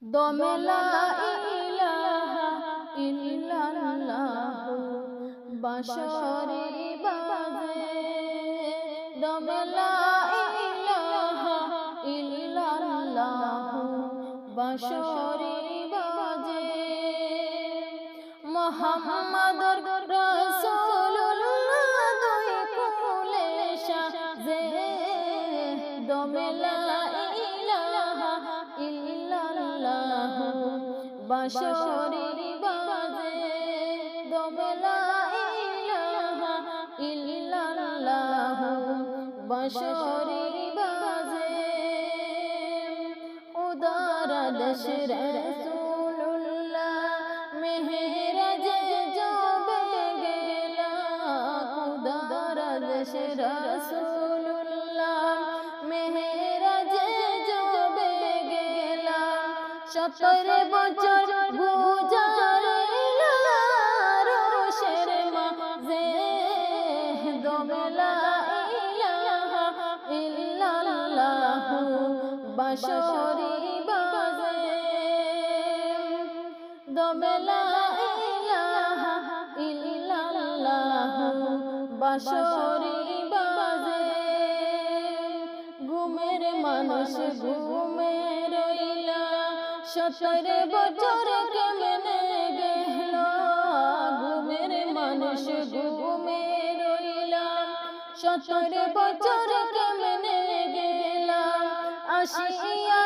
দমে লা ইলাহা ইল্লাল্লাহ বাঁশরি বাজে, দমে লা ইলাহা ইল্লাল্লাহ বাঁশরি বাজে। মুহাম্মাদুর রাসূলুল্লাহ দুই কুলে সাজে, দমে লা ইলাহা ইল্লাল্লাহ বাঁশরি বাজে, দমে লা ইলাহা ইল্লাল্লাহ বাঁশরি বাজে। উদার দেশ রাসূলুল্লাহ মেহরাজে যাবে গেলা, উদার দেশ রাসূলুল্লাহ মেহরাজে যাবে গেলা। 70 বছর গুজারিলা রোশের মাঝে, দমে লা ইলাহা ইল্লাল্লাহ বাঁশরি বাজে, দমে লা ইলাহা ইল্লাল্লাহ বাঁশরি বাজে। ঘুমের মানুষ ঘুমে রইলা, 70 বছর কেমনে গেল, ঘুমের মানুষ ঘুমে রইলা, 70 বছর কেমনে গেল। আসিয়া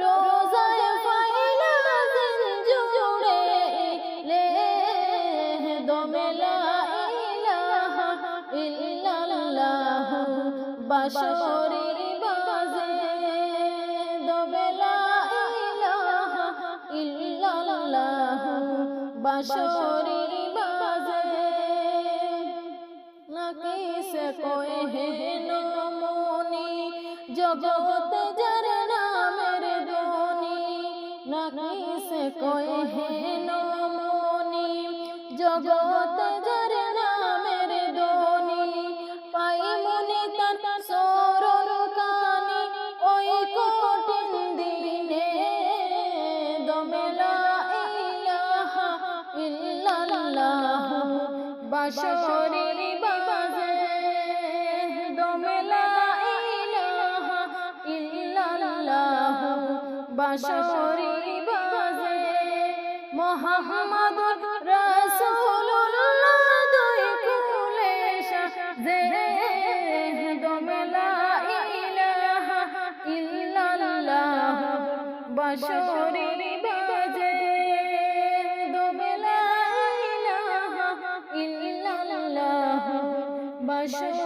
রোজায় পাইলা দিন জুড়ে লে, দমে লা ইলাহা ইল্লাল্লাহ বাঁশরি বাজে, দমে লা ইলাহা ইল্লাল্লাহ বাঁশরি বাজে। নাকি সে কোয়ে হে নমনি জগত যার নামের ধ্বনি, নাকি সে কোয়ে হে নমনি জগত যার নামের ধ্বনি। পাই মনে তার সরল কানি ওই কঠিন দিনে, দমে লা ইলাহা ইল্লাল্লাহ বাঁশরি বাজে, দমে লা ইলাহা ইল্লাল্লাহ বাঁশরি বাজে। মুহাম্মাদুর রাসূলুল্লাহ দুই কুলে সাজে, দমে লা ইলাহা ইল্লাল্লাহ বাঁশরি বাজে, দমে লা ইলাহা ইল্লাল্লাহ বাঁশরি